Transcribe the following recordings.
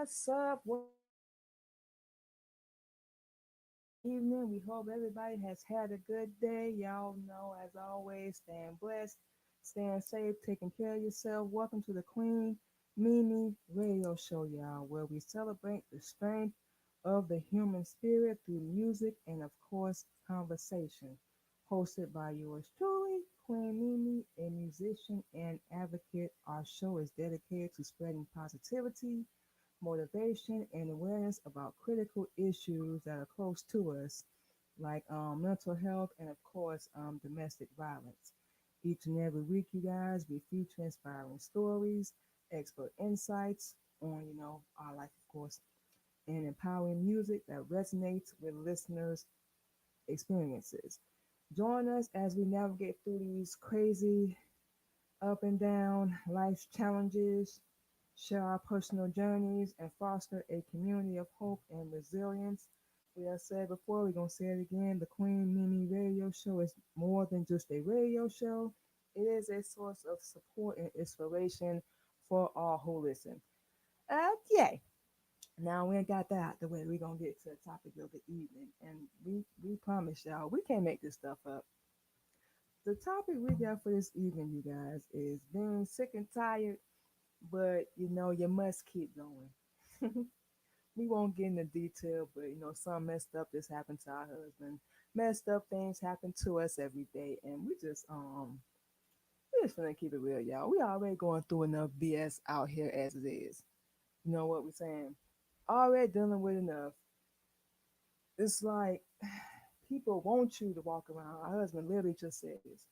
What's up? Evening. We hope everybody has had a good day. Y'all know, as always, staying blessed, staying safe, taking care of yourself. Welcome to the Queen Mimi Radio Show, y'all, where we celebrate the strength of the human spirit through music and, of course, conversation. Hosted by yours truly, Queen Mimi, a musician and advocate. Our show is dedicated to spreading positivity, motivation, and awareness about critical issues that are close to us, like mental health and, of course, domestic violence. Each and every week, you guys, we feature inspiring stories, expert insights on, our life, of course, and empowering music that resonates with listeners' experiences. Join us as we navigate through these crazy up and down life's challenges, share our personal journeys, and foster a community of hope and resilience. We have said before, we're going to say it again. The Queen Mimi Radio Show is more than just a radio show, it is a source of support and inspiration for all who listen. Okay. Now we ain't got that out the way. We're gonna get to the topic of the evening. And we promise y'all we can't make this stuff up. The topic we got for this evening, you guys, is being sick and tired, but you must keep going. We won't get into detail, but some messed up this happened to our husband. Messed up things happen to us every day, and we just gonna keep it real, y'all. We already going through enough BS out here as it is. You know what we're saying? Already dealing with enough. It's like people want you to walk around. Our husband literally just said this: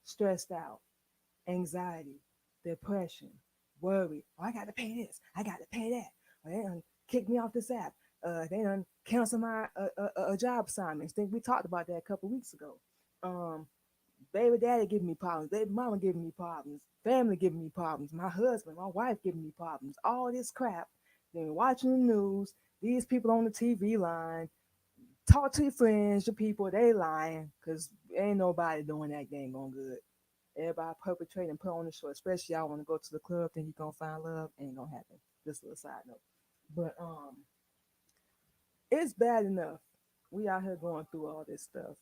stressed out, anxiety, depression, worry. Oh, I got to pay this. I got to pay that. Or they done kick me off this app. They done cancel my job assignments. Think we talked about that a couple weeks ago. Um, Baby daddy giving me problems. Baby mama giving me problems. Family giving me problems. My husband, my wife giving me problems. All this crap. Then watching the news. These people on the TV line. Talk to your friends, your people. They lying because ain't nobody doing that thing going good. Everybody perpetrating and put on the show, especially y'all want to go to the club, think you're gonna find love, ain't gonna happen. Just a little side note. But it's bad enough. We out here going through all this stuff.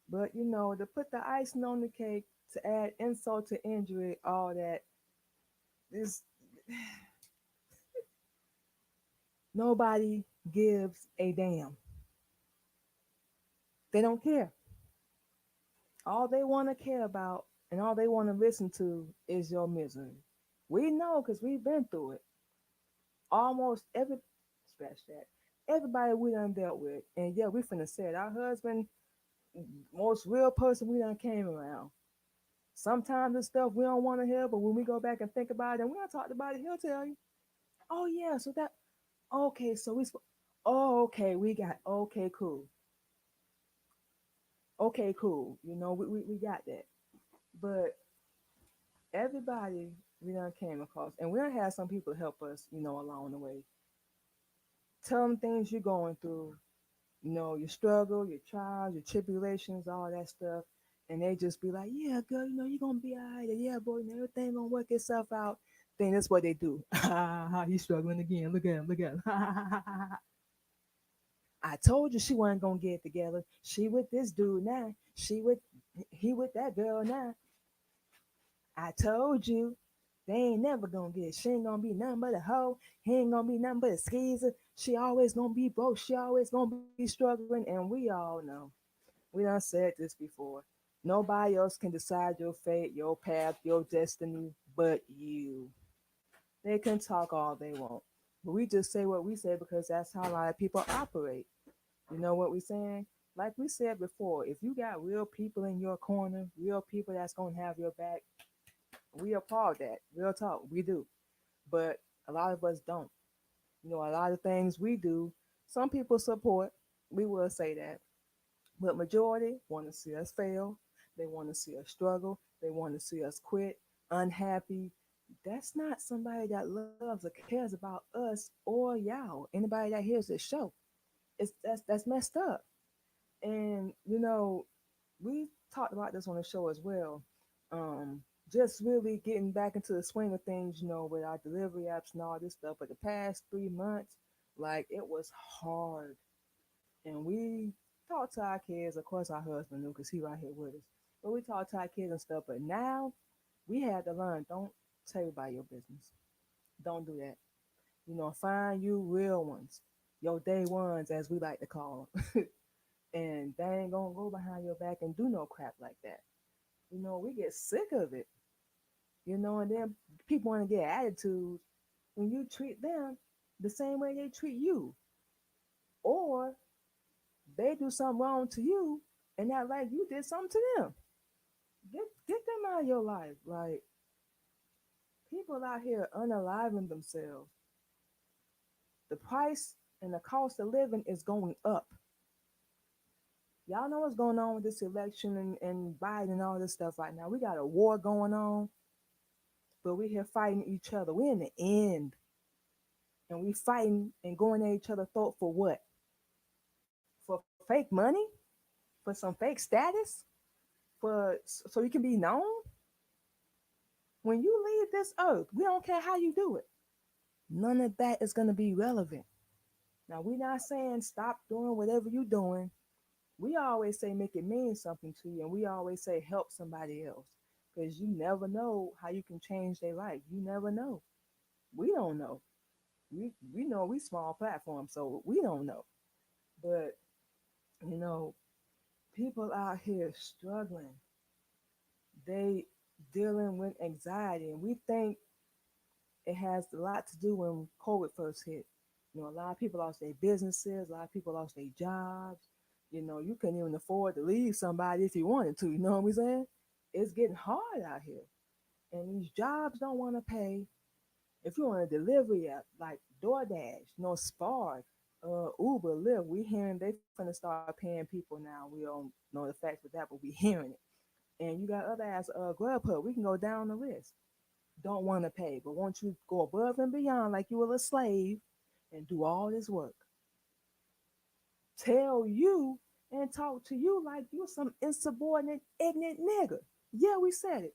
But to put the icing on the cake, to add insult to injury, all that is nobody gives a damn. They don't care. All they want to care about and all they want to listen to is your misery. We know because we've been through it. Almost every scratch that. Everybody we done dealt with. And yeah, we finna say it. Our husband, most real person we done came around. Sometimes the stuff we don't want to hear, but when we go back and think about it and we done talked about it, he'll tell you, oh yeah, so that okay, so oh okay, we got okay, cool. Okay, cool. We got that. But everybody we done came across, and we done had some people help us, along the way. Tell them things you're going through, your struggle, your trials, your tribulations, all that stuff. And they just be like, yeah, girl, you're gonna be all right. Yeah, boy, everything gonna work itself out. Then that's what they do. He's struggling again. Look at him, look at him. I told you she wasn't gonna get it together. She with this dude now. He with that girl now. I told you. They ain't never gonna get it. She ain't gonna be nothing but a hoe. He ain't gonna be nothing but a skeezer. She always gonna be broke. She always gonna be struggling. And we all know. We done said this before. Nobody else can decide your fate, your path, your destiny but you. They can talk all they want. But we just say what we say because that's how a lot of people operate. You know what we're saying? Like we said before, if you got real people in your corner, real people that's gonna have your back, we applaud that. Real talk, we do. But a lot of us don't. A lot of things we do, some people support. We will say that. But majority want to see us fail. They want to see us struggle. They want to see us quit, unhappy. That's not somebody that loves or cares about us or y'all. Anybody that hears this show. That's messed up. And we talked about this on the show as well. just really getting back into the swing of things, with our delivery apps and all this stuff. But the past 3 months, like it was hard. And we talked to our kids. Of course, our husband knew because he right here with us. But we talked to our kids and stuff. But now we had to learn. Don't tell everybody your business. Don't do that. Find you real ones, your day ones, as we like to call them. And they ain't gonna go behind your back and do no crap like that. We get sick of it. And then people want to get attitudes when you treat them the same way they treat you, or they do something wrong to you and not like you did something to them. Get them out of your life. Like people out here unaliving themselves. The price and the cost of living is going up. Y'all know what's going on with this election and Biden and all this stuff right now. We got a war going on, but we here fighting each other. We're in the end. And we fighting and going at each other throat for what? For fake money? For some fake status? For so you can be known? When you leave this earth, we don't care how you do it. None of that is going to be relevant. Now, we're not saying stop doing whatever you're doing. We always say make it mean something to you, and we always say help somebody else because you never know how you can change their life. You never know. We don't know. We know we small platform, so we don't know. But you know, people out here struggling. They dealing with anxiety, and we think it has a lot to do when COVID first hit. A lot of people lost their businesses, a lot of people lost their jobs. You couldn't even afford to leave somebody if you wanted to. You know what I'm saying? It's getting hard out here. And these jobs don't want to pay. If you're on a delivery app like DoorDash, Spark, Uber, Lyft, we hearing they finna start paying people now. We don't know the facts with that, but we hearing it. And you got other apps, Grubhub. We can go down the list. Don't want to pay, but want you to go above and beyond like you were a slave and do all this work. Tell you and talk to you like you're some insubordinate, ignorant nigga. Yeah, we said it.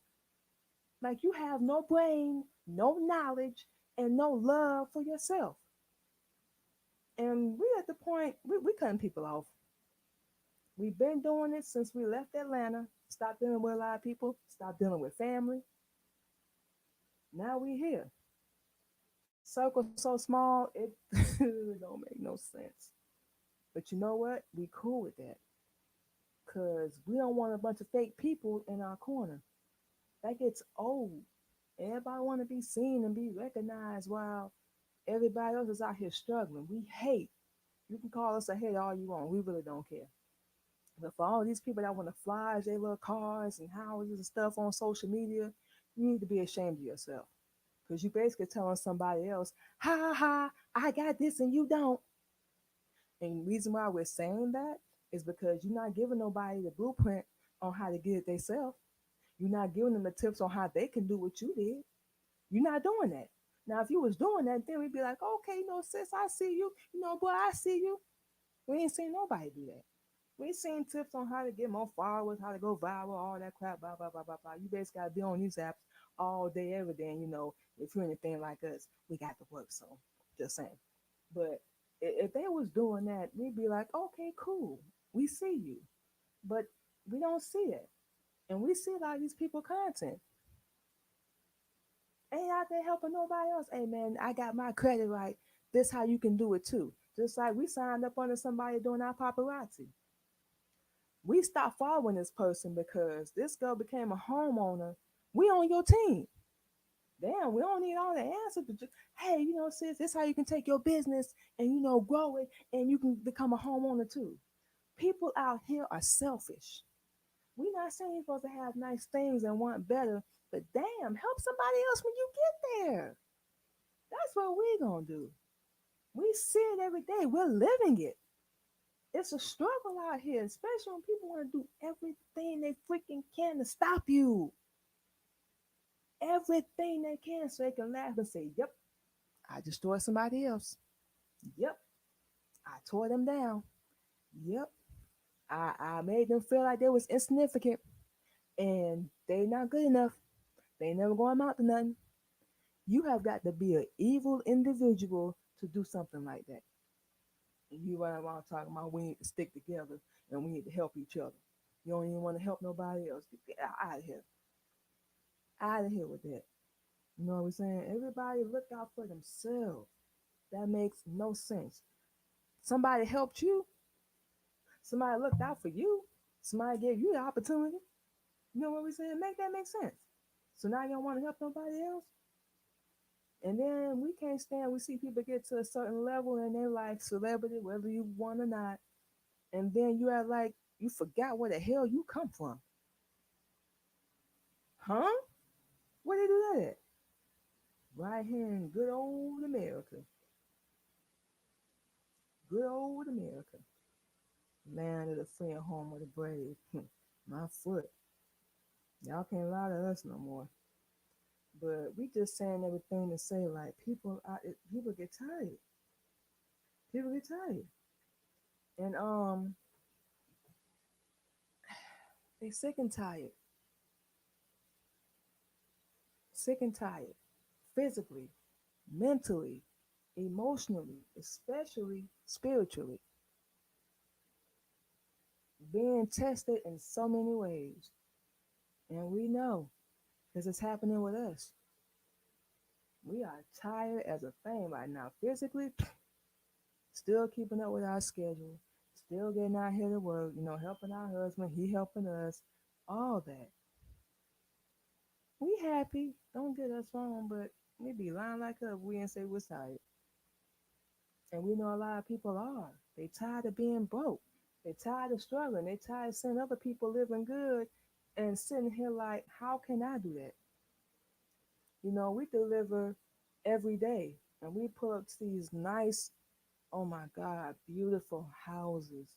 Like you have no brain, no knowledge, and no love for yourself. And we at the point we cutting people off. We've been doing it since we left Atlanta. Stop dealing with a lot of people. Stop dealing with family. Now we here. Circle so small, it don't make no sense. But you know what? We cool with that. Cause we don't want a bunch of fake people in our corner. That gets old. Everybody want to be seen and be recognized while everybody else is out here struggling. We hate. You can call us a hater all you want. We really don't care. But for all these people that want to flash their little cars and houses and stuff on social media, you need to be ashamed of yourself. Because you basically telling somebody else, ha ha ha, I got this and you don't. And the reason why we're saying that is because you're not giving nobody the blueprint on how to get it themselves. You're not giving them the tips on how they can do what you did. You're not doing that. Now, if you was doing that, then we'd be like, okay, sis, I see you. Boy, I see you. We ain't seen nobody do that. We ain't seen tips on how to get more followers, how to go viral, all that crap, blah, blah, blah, blah, blah. You basically got to be on these apps all day, every day. And, if you're anything like us, we got to work. So, just saying. But if they was doing that, we'd be like, okay, cool. We see you. But we don't see it. And we see a lot of these people content. Ain't out there helping nobody else. Hey man, I got my credit right. This how you can do it too. Just like we signed up under somebody doing our paparazzi. We stopped following this person because this girl became a homeowner. We on your team. Damn, we don't need all the answers. But just, hey, sis, this how you can take your business and grow it, and you can become a homeowner too. People out here are selfish. We're not saying you're supposed to have nice things and want better, but damn, help somebody else when you get there. That's what we're gonna do. We see it every day. We're living it. It's a struggle out here, especially when people want to do everything they freaking can to stop you. Everything they can so they can laugh and say, yep, I destroyed somebody else. Yep, I tore them down. Yep, I made them feel like they was insignificant and they not good enough. They ain't never gonna amount to nothing. You have got to be an evil individual to do something like that. And you run around talking about we need to stick together and we need to help each other. You don't even want to help nobody else. Get out of here. Out of here with that. You know what I'm saying? Everybody look out for themselves. That makes no sense. Somebody helped you. Somebody looked out for you. Somebody gave you the opportunity. You know what we're saying? Make that make sense. So now you don't want to help nobody else. And then we can't stand. We see people get to a certain level in their life, celebrity, whether you want or not, and then you are like you forgot where the hell you come from, huh? Where they do that at? Right here in good old America, good old America, land of the free and home of the brave. My foot, y'all can't lie to us no more. But we just saying everything to say like people get tired. People get tired, and they sick and tired, physically, mentally, emotionally, especially spiritually, being tested in so many ways. And we know because it's happening with us. We are tired as a thing right now. Physically, still keeping up with our schedule, still getting out here to work, helping our husband, he helping us, all that. We happy, don't get us wrong, but we be lying like us. We ain't say we're tired. And we know a lot of people are. They tired of being broke. They tired of struggling. They tired of seeing other people living good and sitting here like, how can I do that? We deliver every day and we pull up to these nice, oh my God, beautiful houses.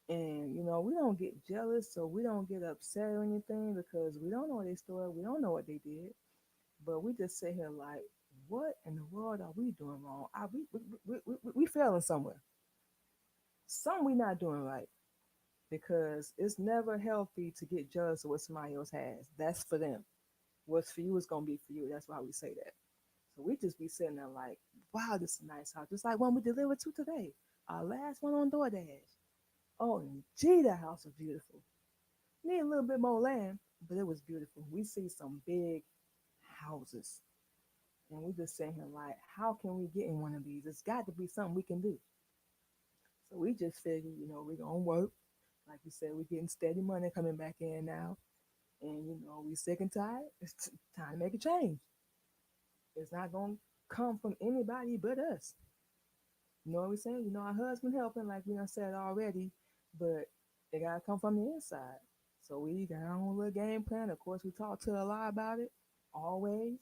And we don't get jealous or we don't get upset or anything because we don't know their story. We don't know what they did. But we just sit here like, what in the world are we doing wrong? We failing somewhere. Some we not doing right because it's never healthy to get jealous of what somebody else has. That's for them. What's for you is gonna be for you. That's why we say that. So we just be sitting there like, wow, this is a nice house. Just like one we delivered to today. Our last one on DoorDash. Oh, and gee, that house was beautiful. Need a little bit more land, but it was beautiful. We see some big houses. And we just sitting here like, how can we get in one of these? It's got to be something we can do. So we just figured, we're gonna work. Like you said, we're getting steady money coming back in now. And we sick and tired. It's time to make a change. It's not gonna come from anybody but us. You know what we're saying? Our husband helping, like we done said already, but it gotta come from the inside. So we got our own little game plan. Of course, we talk to a lot about it, always.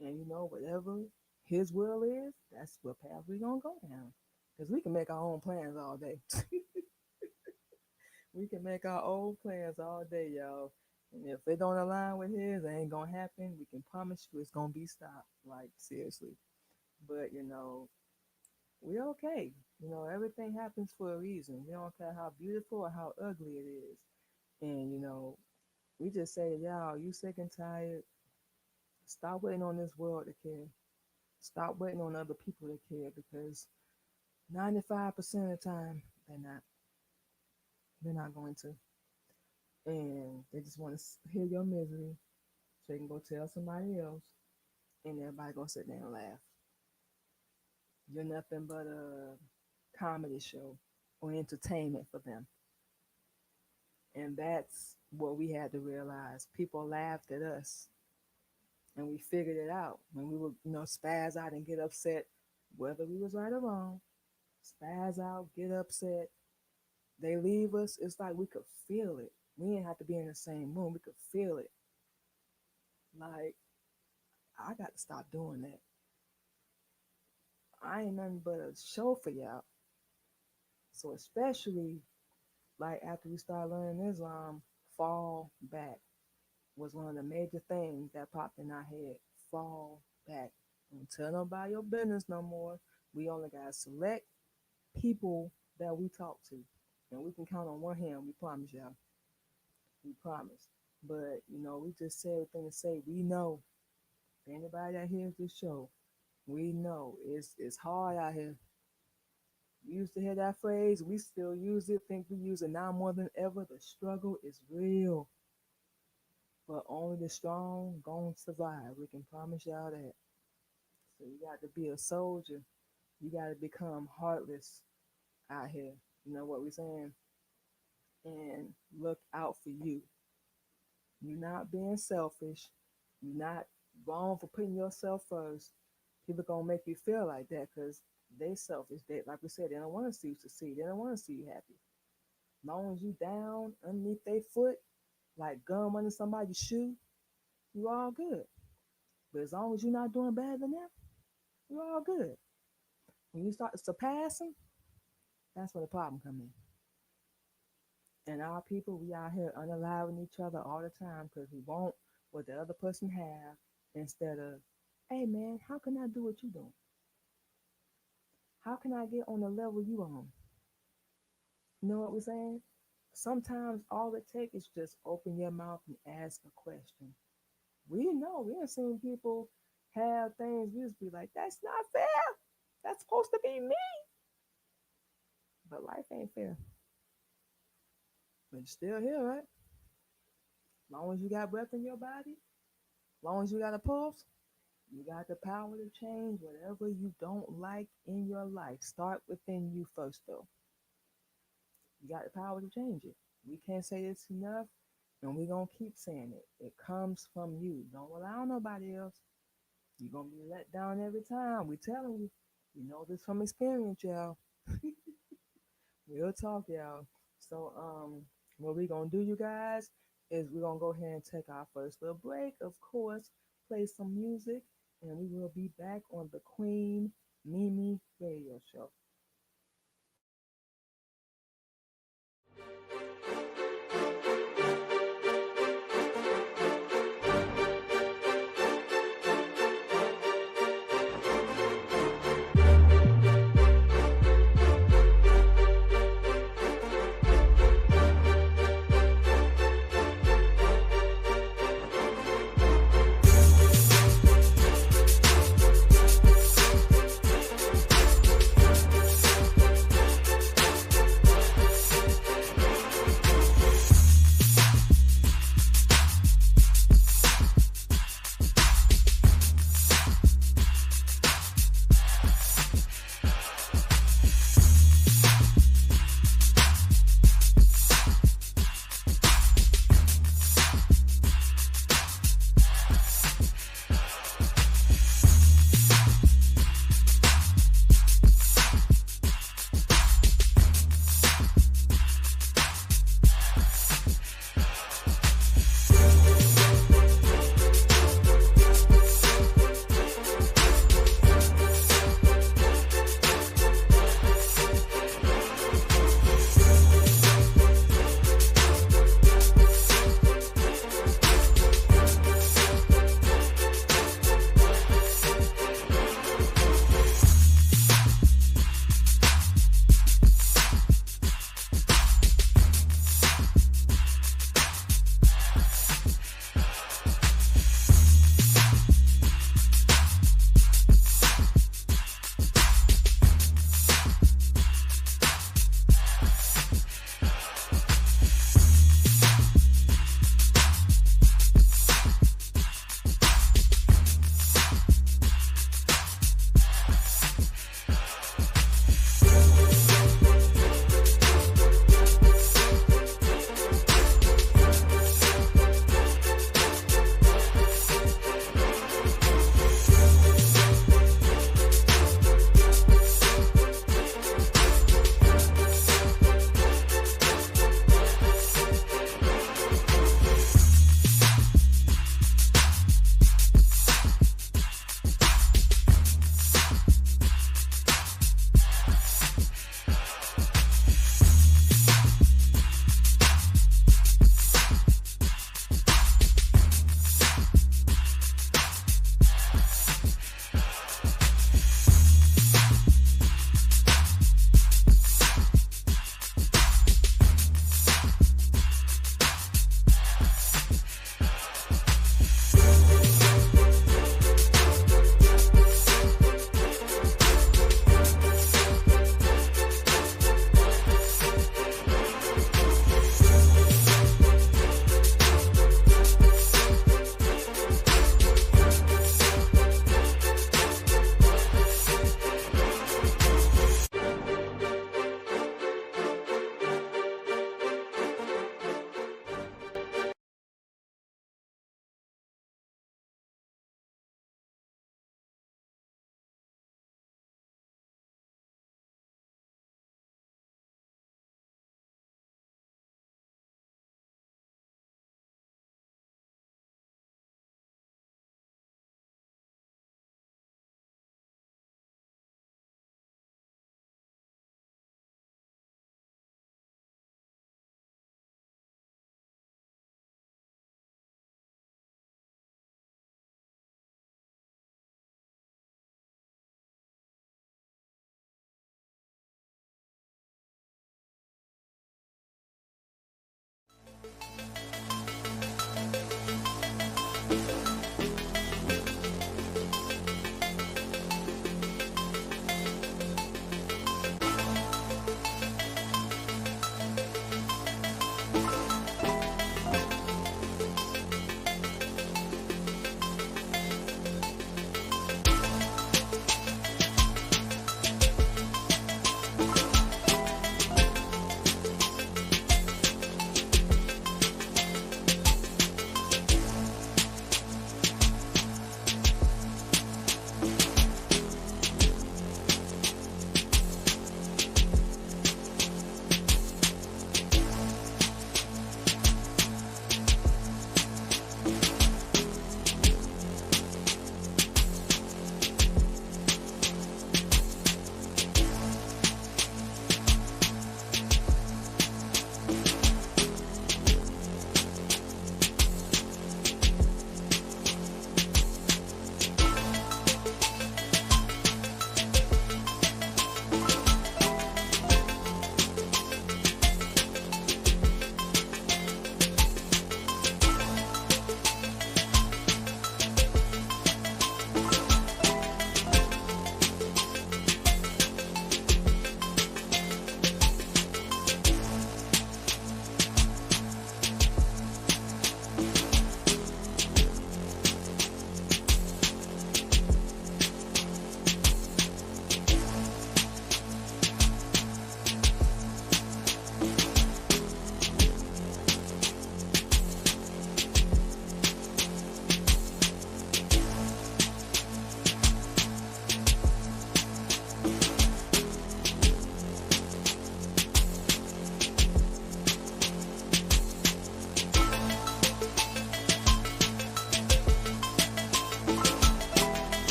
And whatever his will is, that's what path we gonna go down. Because we can make our own plans all day. We can make our own plans all day, y'all. And if it don't align with his, it ain't gonna happen. We can promise you it's gonna be stopped. Like seriously. But we okay. Everything happens for a reason. We don't care how beautiful or how ugly it is. And we just say, y'all, you sick and tired. Stop waiting on this world to care. Stop waiting on other people to care because 95% of the time they're not. They're not going to. And they just want to hear your misery so they can go tell somebody else and everybody gonna sit there and laugh. You're nothing but a comedy show or entertainment for them. And that's what we had to realize. People laughed at us and we figured it out when we would, spaz out and get upset, whether we was right or wrong, spaz out, get upset. They leave us. It's like we could feel it. We didn't have to be in the same room. We could feel it. Like, I got to stop doing that. I ain't nothing but a show for y'all. So especially like after we started learning Islam, fall back was one of the major things that popped in our head. Fall back. Don't tell nobody your business no more. We only got select people that we talk to. And we can count on one hand, we promise y'all. We promise. But we just said everything to say we know. Anybody that hears this show, we know it's hard out here. We used to hear that phrase, we still use it, think we use it now more than ever. The struggle is real, but only the strong gonna survive. We can promise y'all that. So you got to be a soldier. You got to become heartless out here. You know what we're saying? And look out for you. You're not being selfish. You're not wrong for putting yourself first. People gonna make you feel like that because they selfish. They, like we said, they don't want to see you succeed. They don't want to see you happy. As long as you down underneath their foot, like gum under somebody's shoe, you all good. But as long as you're not doing better than them, you're all good. When you start surpassing, that's where the problem come in. And our people, we out here unaliving each other all the time because we want what the other person have instead of, hey man, how can I do what you doing? How can I get on the level you on? You know what we're saying? Sometimes all it takes is just open your mouth and ask a question. We know we have seen people have things we just be like, that's not fair. That's supposed to be me. But life ain't fair. But you're still here, right? As long as you got breath in your body, as long as you got a pulse, you got the power to change whatever you don't like in your life. Start within you first, though. You got the power to change it. We can't say this enough, and we're going to keep saying it. It comes from you. Don't rely on nobody else. You're going to be let down every time. We telling you. We know this from experience, y'all. Real talk, y'all. So, what we gonna do, you guys, is we're gonna go ahead and take our first little break. Of course, play some music, and we will be back on the Queen Mimi Radio Show.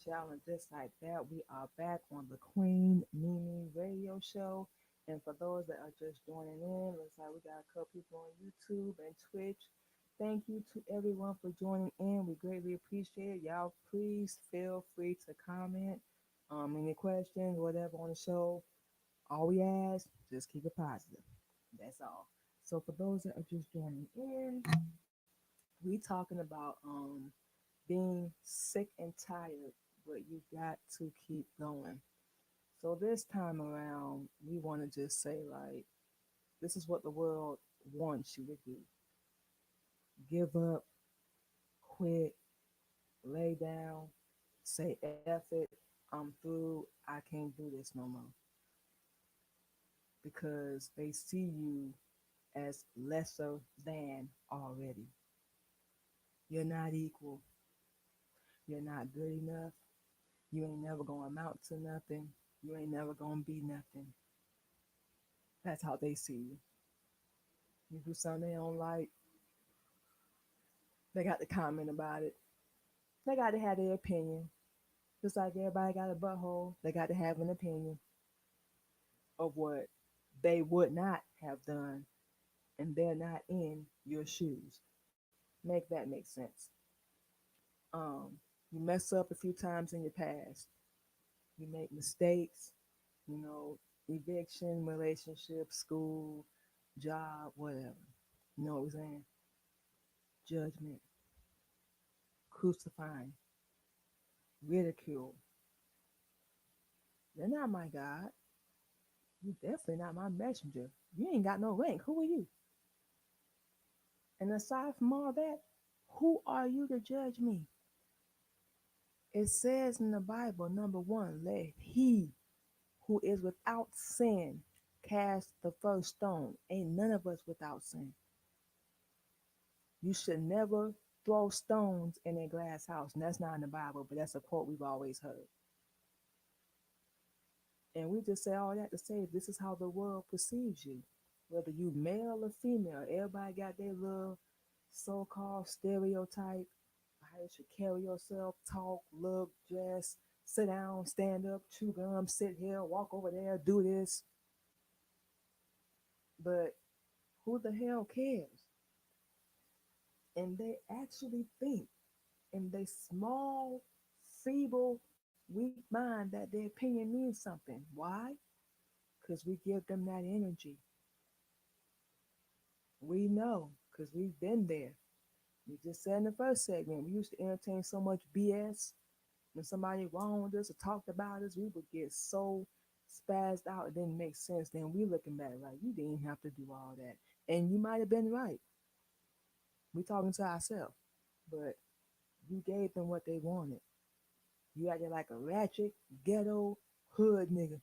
y'all, and just like that, we are back on the Queen Mimi Radio Show. And for those that are just joining in, looks like we got a couple people on YouTube and Twitch. Thank you to everyone for joining in. We greatly appreciate it. Y'all, please feel free to comment, any questions, whatever on the show. All we ask, just keep it positive. That's all. So for those that are just joining in, we talking about being sick and tired, but you got to keep going. So this time around, we want to just say like, this is what the world wants you to do: give up, quit, lay down, say F it, I'm through, I can't do this no more, because they see you as lesser than already. You're not equal. You're not good enough. You ain't never gonna amount to nothing. You ain't never gonna be nothing. That's how they see you. You do something they don't like, they got to comment about it. They got to have their opinion. Just like everybody got a butthole, they got to have an opinion of what they would not have done, and they're not in your shoes. Make that make sense. Um, you mess up a few times in your past. You make mistakes, you know, eviction, relationship, school, job, whatever. You know what I'm saying? Judgment, crucifying, ridicule. You're not my God. You definitely not my messenger. You ain't got no rank. Who are you? And aside from all that, who are you to judge me? It says in the Bible, number one, let he who is without sin cast the first stone. Ain't none of us without sin. You should never throw stones in a glass house. And that's not in the Bible, but that's a quote we've always heard. And we just say all that to say this is how the world perceives you. Whether you male or female, everybody got their little so-called stereotype, how you should carry yourself, talk, look, dress, sit down, stand up, chew gum, sit here, walk over there, do this. But who the hell cares? And they actually think in their small, feeble, weak mind that their opinion means something. Why? Because we give them that energy. We know because we've been there. We just said in the first segment, we used to entertain so much BS. When somebody wronged us or talked about us, we would get so spazzed out it didn't make sense. Then we looking back like, you didn't have to do all that. And you might have been right. We talking to ourselves. But you gave them what they wanted. You acted like a ratchet, ghetto, hood nigga.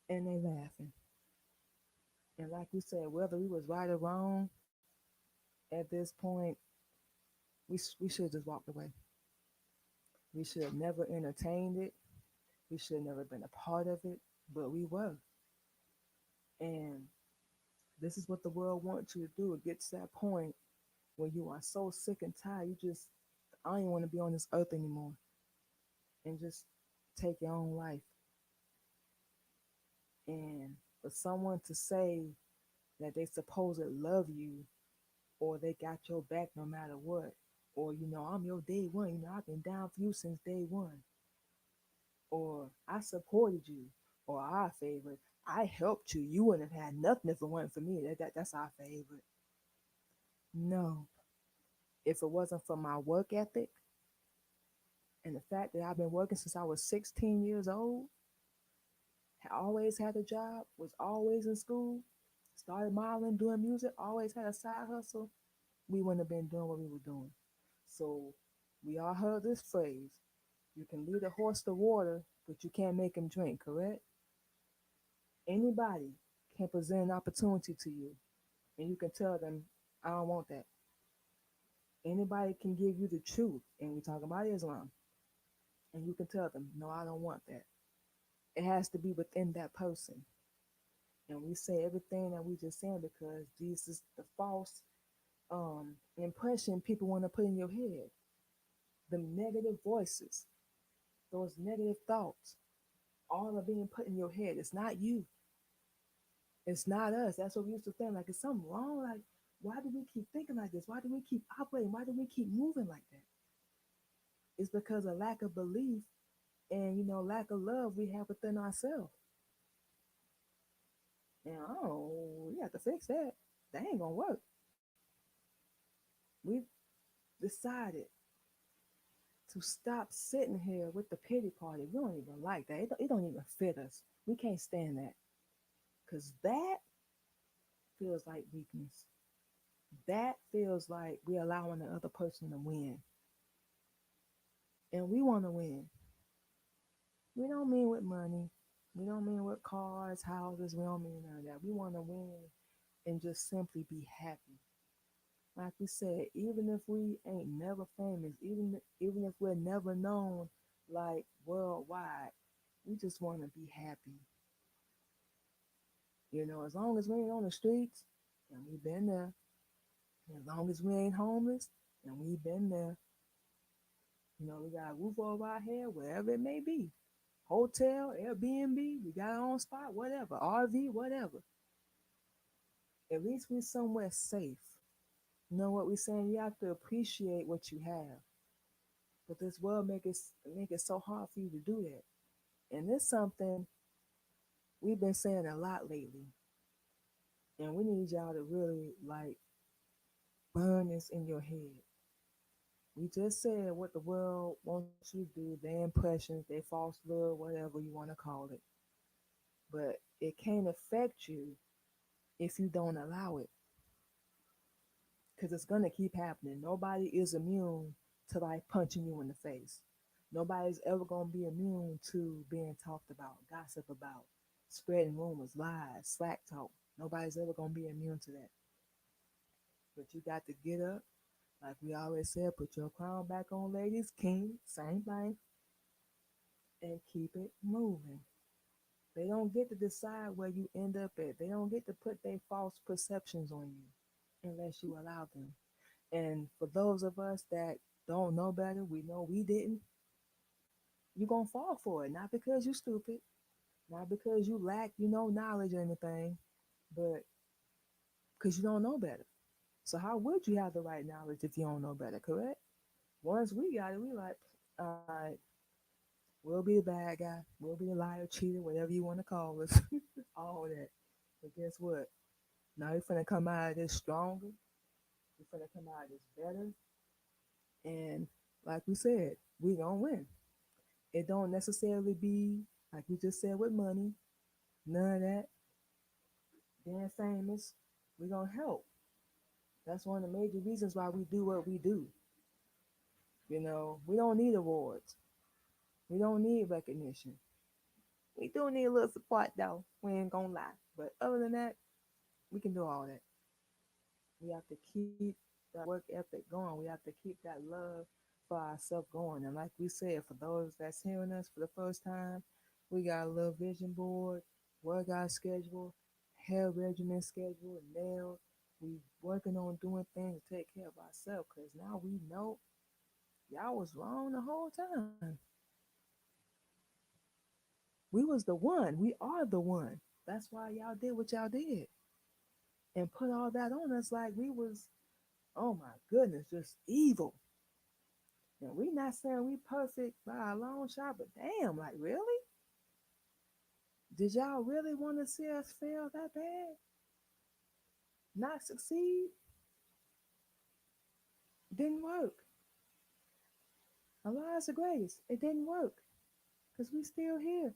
And they laughing. And like we said, whether we was right or wrong, at this point, we should have just walked away. We should have never entertained it. We should have never been a part of it, but we were. And this is what the world wants you to do. It gets to that point where you are so sick and tired, you just, I don't even want to be on this earth anymore. And just take your own life. And for someone to say that they supposedly love you or they got your back no matter what, or, I'm your day one, I've been down for you since day one, or I supported you, or our favorite, I helped you. You wouldn't have had nothing if it wasn't for me. That's our favorite. No. If it wasn't for my work ethic and the fact that I've been working since I was 16 years old, always had a job, was always in school, started modeling, doing music, always had a side hustle, we wouldn't have been doing what we were doing. So we all heard this phrase: you can lead a horse to water, but you can't make him drink, correct? Anybody can present an opportunity to you, and you can tell them, I don't want that. Anybody can give you the truth, and we talk about Islam, and you can tell them, no, I don't want that. It has to be within that person. And we say everything that we just saying because this is the false impression people want to put in your head. The negative voices, those negative thoughts, all are being put in your head. It's not you. It's not us. That's what we used to think. Like, is something wrong? Like, why do we keep thinking like this? Why do we keep operating? Why do we keep moving like that? It's because of lack of belief and lack of love we have within ourselves. And oh, we have to fix that. That ain't gonna work. We've decided to stop sitting here with the pity party. We don't even like that. It don't even fit us. We can't stand that because that feels like weakness. That feels like we're allowing the other person to win, and we want to win. We don't mean with money. We don't mean with cars, houses. We don't mean none of that. We want to win and just simply be happy. Like we said, even if we ain't never famous, even if we're never known like worldwide, we just want to be happy. As long as we ain't on the streets, and we've been there. As long as we ain't homeless, and we've been there. We got a roof over our head, wherever it may be. Hotel, Airbnb, we got our own spot, whatever. RV, whatever. At least we're somewhere safe. You know what we're saying? You have to appreciate what you have. But this world make it so hard for you to do that. And it's something we've been saying a lot lately. And we need y'all to really like burn this in your head. We just said what the world wants you to do, their impressions, their false love, whatever you want to call it. But it can't affect you if you don't allow it. Because it's going to keep happening. Nobody is immune to like punching you in the face. Nobody's ever going to be immune to being talked about, gossip about, spreading rumors, lies, slack talk. Nobody's ever going to be immune to that. But you got to get up. Like we always said, put your crown back on, ladies, king, same thing, and keep it moving. They don't get to decide where you end up at. They don't get to put their false perceptions on you unless you allow them. And for those of us that don't know better, we know we didn't, you're going to fall for it. Not because you're stupid, not because you lack, knowledge or anything, but because you don't know better. So how would you have the right knowledge if you don't know better, correct? Once we got it, we like, all right, we'll be the bad guy, we'll be a liar, cheater, whatever you want to call us, all that. But guess what? Now you're finna come out of this stronger. You're finna come out of this better. And like we said, we gonna win. It don't necessarily be like we just said with money, none of that. Being famous, we gonna help. That's one of the major reasons why we do what we do. We don't need awards. We don't need recognition. We do need a little support though. We ain't gonna lie. But other than that, we can do all that. We have to keep that work ethic going. We have to keep that love for ourselves going. And like we said, for those that's hearing us for the first time, we got a little vision board, workout schedule, hair regimen schedule, and nails. We working on doing things to take care of ourselves because now we know y'all was wrong the whole time. We was the one. We are the one. That's why y'all did what y'all did and put all that on us like we was, oh my goodness, just evil. And we not saying we perfect by a long shot, but damn, like really? Did y'all really want to see us fail that bad? Not succeed? Didn't work. Allah's the greatest. It didn't work. Because we still here.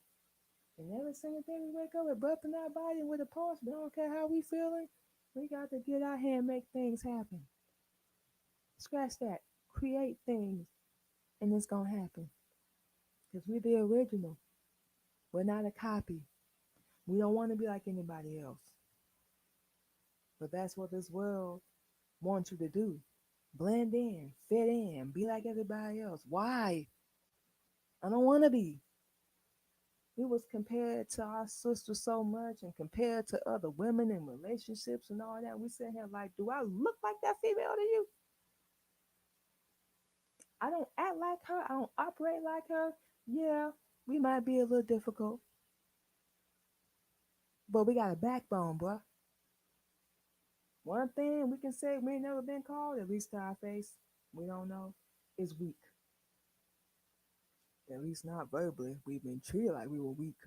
And every single day we wake up with breath in our body and with a pulse, but I don't care how we feeling, we got to get out here and make things happen. Scratch that. Create things. And it's going to happen. Because we're the original. We're not a copy. We don't want to be like anybody else. But that's what this world wants you to do. Blend in, fit in, be like everybody else. Why? I don't want to be. We was compared to our sisters so much and compared to other women in relationships and all that. We sit here like, do I look like that female to you? I don't act like her. I don't operate like her. Yeah, we might be a little difficult, but we got a backbone, bruh. One thing we can say we ain't never been called, at least to our face, we don't know, is weak. At least not verbally. We've been treated like we were weak.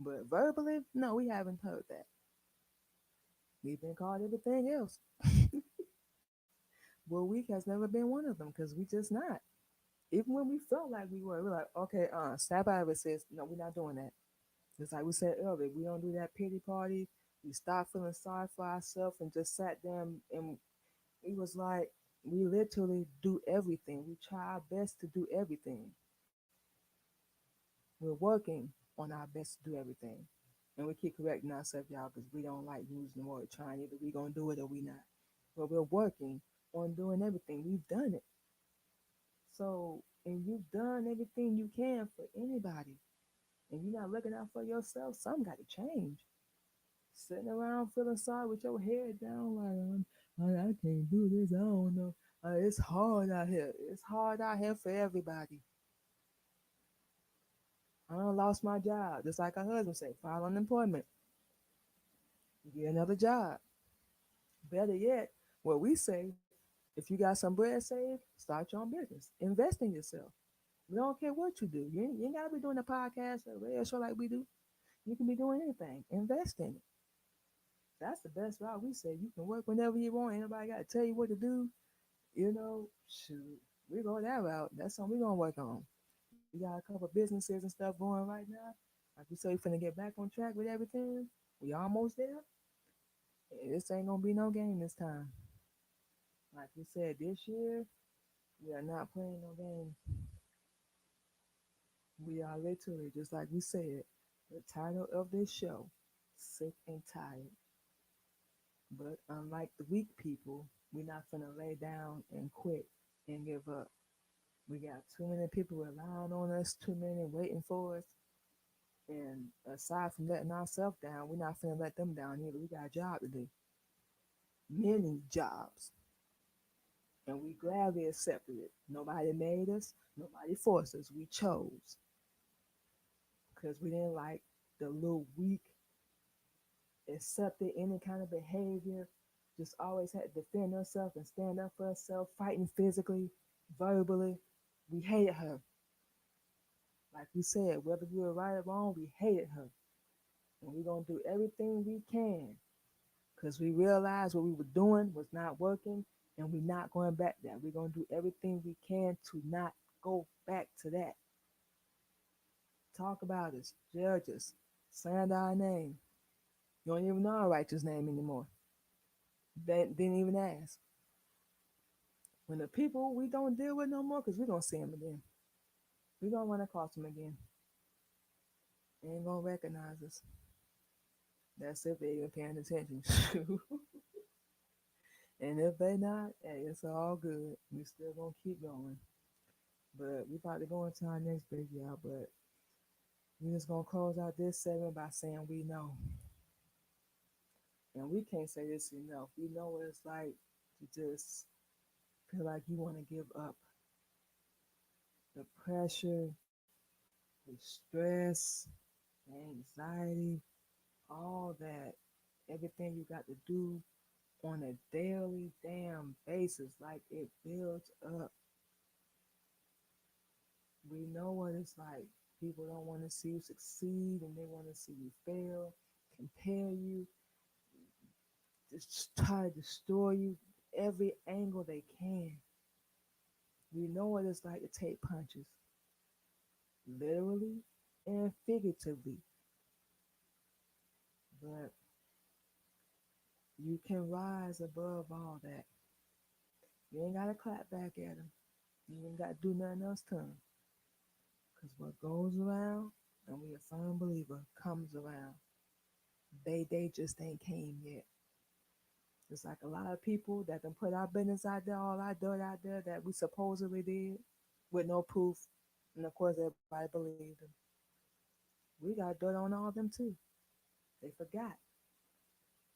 But verbally, no, we haven't heard that. We've been called everything else. Well, weak has never been one of them because we just not. Even when we felt like we were, we're like, okay, snap out of it, sis. No, we're not doing that. Just like we said earlier, we don't do that pity party. We stopped feeling sorry for ourselves and just sat down and it was like we literally do everything. We try our best to do everything. We're working on our best to do everything. And we keep correcting ourselves, y'all, because we don't like using the word trying. Either we gonna do it or we not. But we're working on doing everything. We've done it. So, and you've done everything you can for anybody. And you're not looking out for yourself, something got to change. Sitting around feeling sorry with your head down, like, I can't do this. I don't know. It's hard out here. It's hard out here for everybody. I done lost my job, just like our husband said, file unemployment, get another job. Better yet, what we say, if you got some bread saved, start your own business. Invest in yourself. We don't care what you do. You ain't gotta be doing a podcast or a radio show like we do. You can be doing anything. Invest in it. That's the best route we say. You can work whenever you want. Ain't nobody got to tell you what to do. Shoot, we go that route. That's something we gonna work on. We got a couple businesses and stuff going right now. Like we say, we finna get back on track with everything. We almost there. This ain't gonna be no game this time. Like we said, this year we are not playing no games. We are literally, just like we said, the title of this show, sick and tired. But unlike the weak people, we're not gonna lay down and quit and give up. We got too many people relying on us, too many waiting for us. And aside from letting ourselves down, we're not finna let them down either. We got a job to do. Many jobs. And we gladly accepted it. Nobody made us, nobody forced us. We chose. Because we didn't like the little weak, accepted any kind of behavior. Just always had to defend herself and stand up for herself, fighting physically, verbally. We hated her. Like we said, whether we were right or wrong, we hated her. And we're going to do everything we can because we realized what we were doing was not working and we're not going back there. We're going to do everything we can to not go back to that. Talk about us, judge us, slander our name. You don't even know our righteous name anymore. They didn't even ask. When the people we don't deal with no more, because we're going to see them again. We're going to run across them again. They ain't going to recognize us. That's if they even paying attention. And if they not, hey, it's all good. We still gonna keep going. But we about to go into our next break, y'all. But we just gonna close out this segment by saying we know. And we can't say this enough. We know what it's like to just feel like you want to give up. The pressure, the stress, the anxiety, all that, everything you got to do on a daily damn basis, like it builds up. We know what it's like. People don't want to see you succeed and they want to see you fail, compare you, just try to destroy you every angle they can. We know what it's like to take punches, literally and figuratively. But you can rise above all that. You ain't got to clap back at them. You ain't got to do nothing else to them. Because what goes around, and we a firm believer, comes around. They just ain't came yet. It's like a lot of people that can put our business out there, all our dirt out there that we supposedly did with no proof. And of course, everybody believed them. We got dirt on all of them too. They forgot.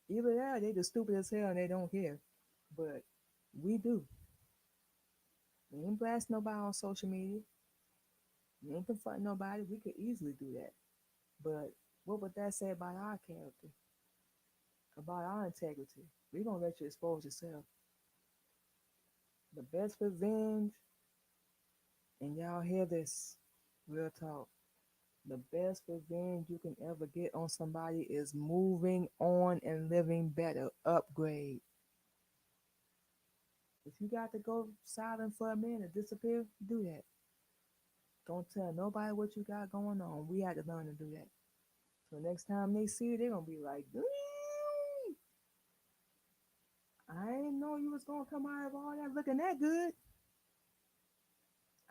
Either that, they just stupid as hell and they don't care. But we do. We ain't blast nobody on social media. We ain't confronting nobody. We could easily do that. But what would that say about our character, about our integrity? We gonna let you expose yourself. The best revenge, and y'all hear this, real talk. The best revenge you can ever get on somebody is moving on and living better. Upgrade. If you got to go silent for a minute, disappear, do that. Don't tell nobody what you got going on. We had to learn to do that. So next time they see you, they're gonna be like, I didn't know you was gonna come out of all that looking that good.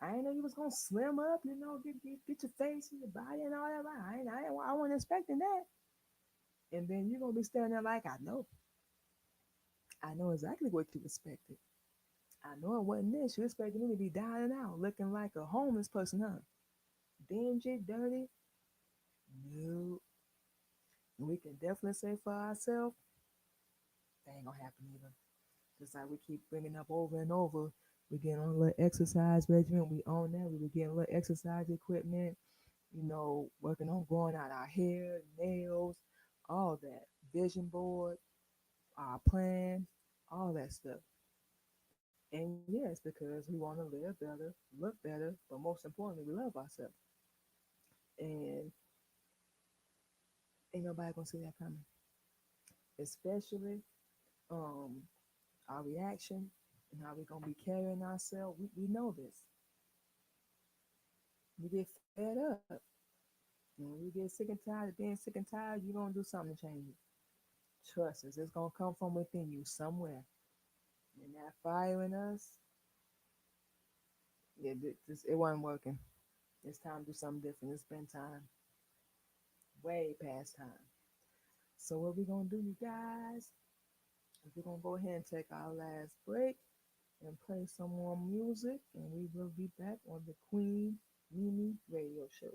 I didn't know you was gonna slim up, get your face and your body and all that. I wasn't expecting that. And then you're gonna be standing there like, I know exactly what you expected. I know it wasn't this. You expected me to be dying out, looking like a homeless person, huh? Dingy, dirty. No. We can definitely say for ourselves, that ain't gonna happen either. Just like we keep bringing up over and over, we get on a little exercise regimen. We own that. We be getting a little exercise equipment. Working on growing out our hair, nails, all that. Vision board, our plans, all that stuff. And yes, because we want to live better, look better, but most importantly, we love ourselves. And ain't nobody gonna see that coming. Especially um our reaction and how we're gonna be carrying ourselves. We know this. We get fed up. And when you get sick and tired of being sick and tired, you're gonna do something to change it. Trust us, it's gonna come from within you somewhere. And that fire in us, it wasn't working. It's time to do something different. It's been time, way past time. So what we gonna do, you guys? Is we're gonna go ahead and take our last break and play some more music, and we will be back on the Queen Mimi Radio Show.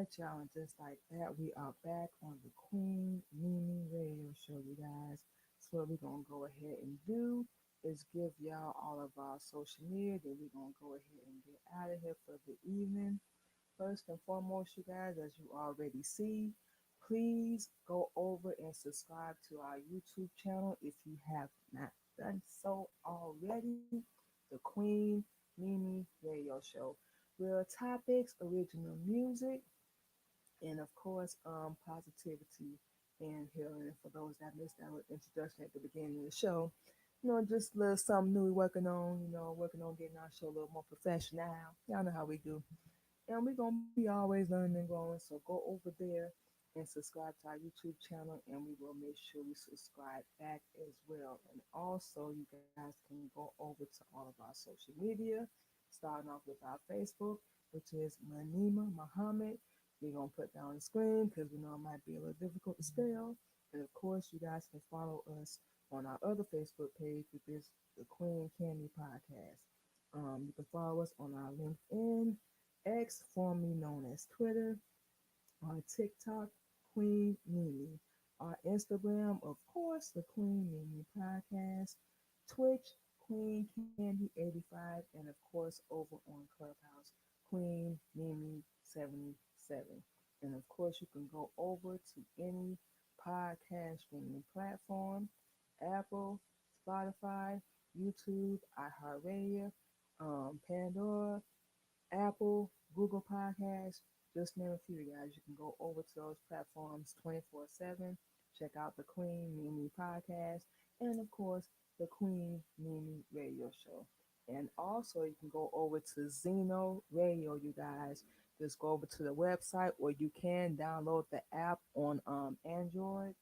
right, y'all, and just like that, we are back on the Queen Mimi Radio Show, you guys. So what we're gonna go ahead and do is give y'all all of our social media. Then we're gonna go ahead and get out of here for the evening. First and foremost, you guys, as you already see, please go over and subscribe to our YouTube channel if you have not done so already. The Queen Mimi Radio Show. Real topics, original music, and of course, positivity and healing. For those that missed our introduction at the beginning of the show, just a little something new we're working on. Working on getting our show a little more professional. Y'all know how we do. And we're gonna be always learning and growing. So go over there and subscribe to our YouTube channel, and we will make sure we subscribe back as well. And also, you guys can go over to all of our social media, starting off with our Facebook, which is Manima Muhammad. We're gonna put down the screen because we know it might be a little difficult to spell. And of course, you guys can follow us on our other Facebook page, which is the Queen Candy Podcast. You can follow us on our LinkedIn, X, formerly known as Twitter, on TikTok, Queen Mimi. Our Instagram, of course, the Queen Mimi Podcast. Twitch, Queen Candy 85, and of course, over on Clubhouse, Queen Mimi 77. And of course, you can go over to any podcast streaming platform, Apple, Spotify, YouTube, iHeartRadio, Pandora, Apple, Google Podcasts, just name a few, guys. You can go over to those platforms 24/7. Check out the Queen Mimi podcast and, of course, the Queen Mimi Radio Show. And also, you can go over to Zeno Radio, you guys. Just go over to the website, or you can download the app on Android.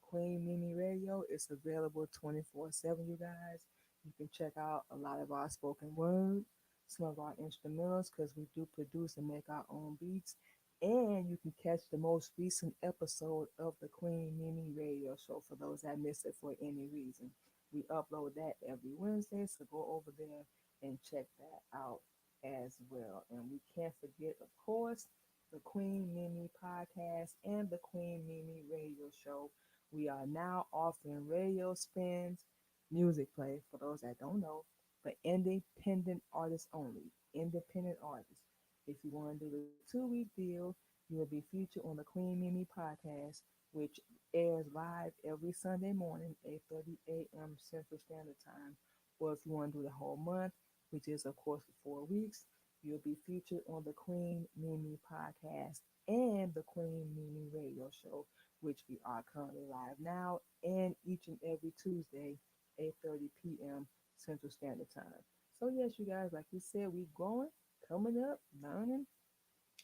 Queen Mimi Radio is available 24/7, you guys. You can check out a lot of our spoken word, some of our instrumentals, because we do produce and make our own beats. And you can catch the most recent episode of the Queen Mimi Radio Show for those that miss it for any reason. We upload that every Wednesday, so go over there and check that out as well. And we can't forget, of course, the Queen Mimi podcast and the Queen Mimi Radio Show. We are now offering radio spins, music play, for those that don't know, for independent artists only. Independent artists. If you want to do the 2 week deal, you will be featured on the Queen Mimi podcast, which airs live every Sunday morning, 8:30 a.m. Central Standard Time. Or if you want to do the whole month, which is of course for 4 weeks, you'll be featured on the Queen Mimi podcast and the Queen Mimi Radio Show, which we are currently live now and each and every Tuesday, 8:30 p.m. Central Standard Time. So yes, you guys, like we said, we growing, coming up, learning,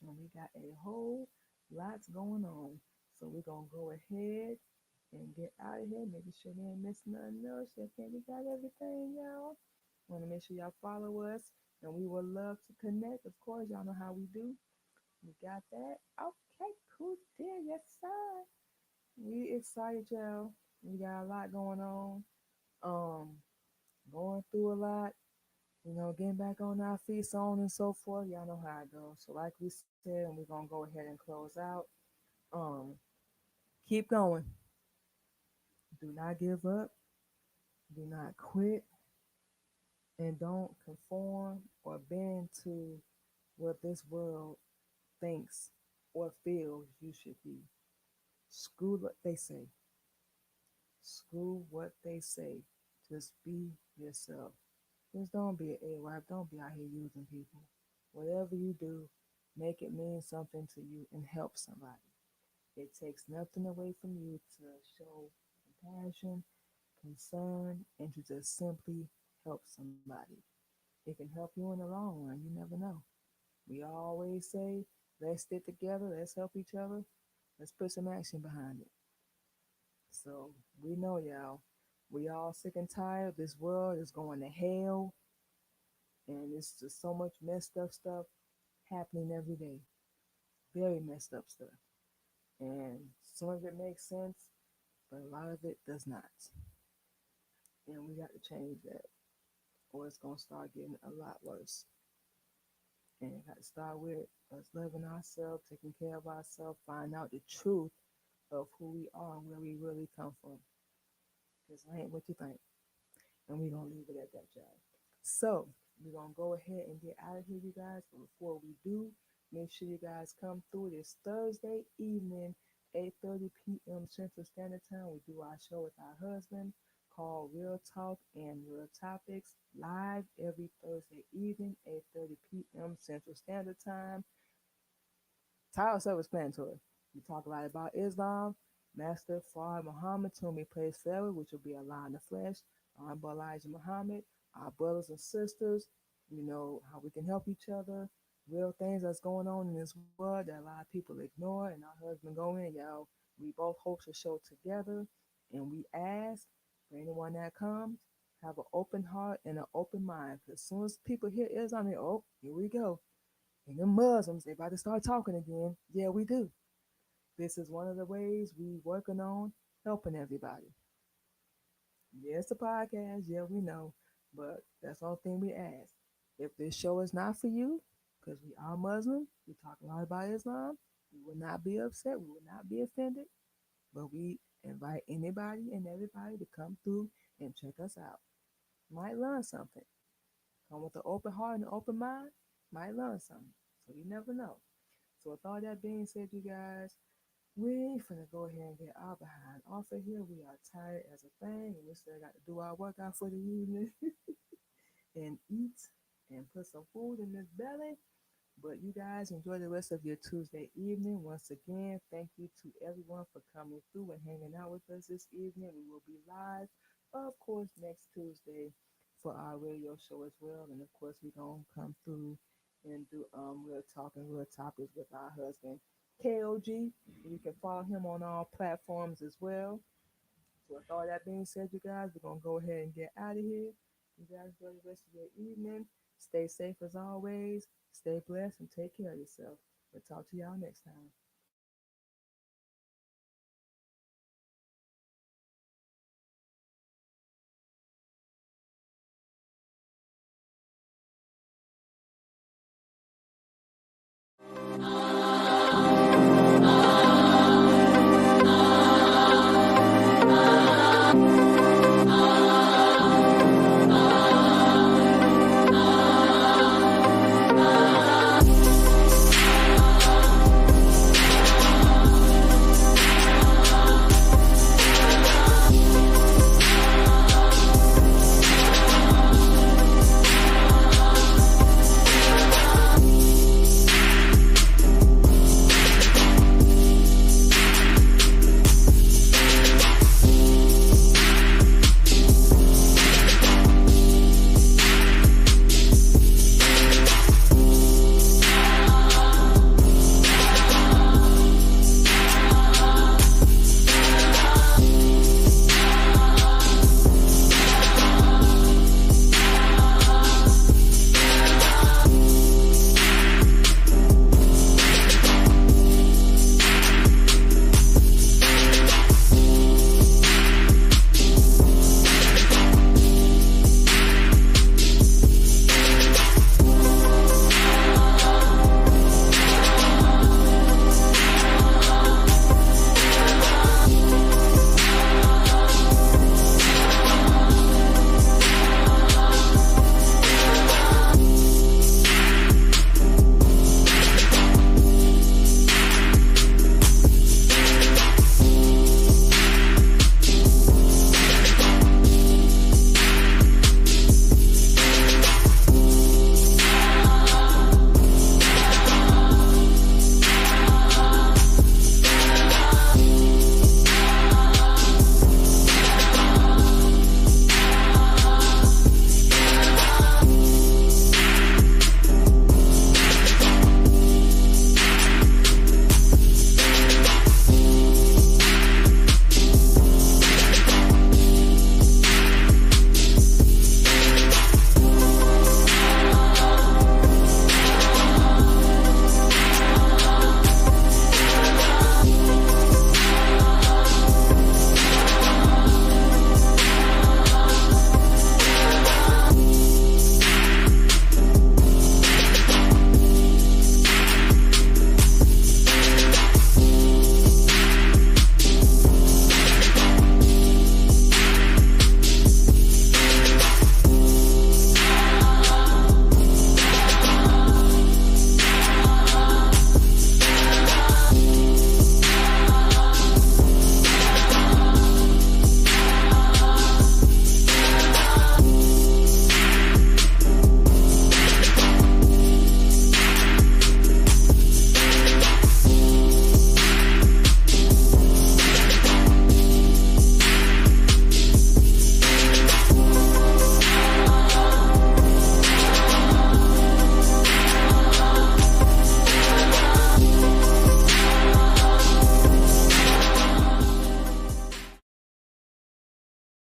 and we got a whole lots going on. So we're gonna go ahead and get out of here, making sure we ain't missing nothing else. Okay, we got everything, y'all. Want to make sure y'all follow us, and we would love to connect. Of course, y'all know how we do. We got that. Okay, cool deal. Yes, sir. We excited, y'all. We got a lot going on. Um, Going through a lot. Getting back on our feet, so on and so forth. Y'all know how it goes. So, like we said, and we're gonna go ahead and close out. Um, Keep going. Do not give up. Do not quit, and don't conform or bend to what this world thinks or feels you should be. Screw what they say. Screw what they say. Just be yourself. Just don't be an A-wife. Don't be out here using people. Whatever you do, make it mean something to you and help somebody. It takes nothing away from you to show compassion, concern, and to just simply help somebody. It can help you in the long run. You never know. We always say, let's stick together, let's help each other, let's put some action behind it. So we know, y'all. We all sick and tired. This world is going to hell, and it's just so much messed up stuff happening every day. Very messed up stuff. And some of it makes sense, but a lot of it does not. And we got to change that, or it's going to start getting a lot worse. And it got to start with us loving ourselves, taking care of ourselves, find out the truth of who we are and where we really come from. Because I ain't what you think. And we're going to leave it at that, y'all. So, we're going to go ahead and get out of here, you guys. But before we do, make sure you guys come through this Thursday evening, 8:30 p.m. Central Standard Time. We do our show with our husband called Real Talk and Real Topics live every Thursday evening, 8:30 p.m. Central Standard Time. Title self-explanatory. We talk a lot about Islam, Master Fard Muhammad, to whom he plays forever, which will be Allah in the flesh, Honorable Elijah Muhammad, our brothers and sisters, how we can help each other, real things that's going on in this world that a lot of people ignore, and our husband go in, we both host a show together, and we ask for anyone that comes, have an open heart and an open mind. Because as soon as people hear Islam, they, oh, here we go. And them Muslims, they about to start talking again. Yeah, we do. This is one of the ways we working on helping everybody. Yeah, it's a podcast. Yeah, we know. But that's the only thing we ask. If this show is not for you, because we are Muslim, we talk a lot about Islam, we will not be upset. We will not be offended. But we invite anybody and everybody to come through and check us out. Might learn something. Come with an open heart and an open mind, might learn something. So you never know. So with all that being said, you guys, we finna go ahead and get our behind off of here. We are tired as a thing, and we still got to do our workout for the evening and eat and put some food in this belly. But you guys enjoy the rest of your Tuesday evening. Once again, thank you to everyone for coming through and hanging out with us this evening. We will be live, of course, next Tuesday for our radio show as well. And of course, we're gonna come through and do real talk and real topics with our husband KOG. You can follow him on all platforms as well. So with all that being said, you guys, we're gonna go ahead and get out of here. You guys enjoy the rest of your evening. Stay safe as always. Stay blessed and take care of yourself. We'll talk to y'all next time.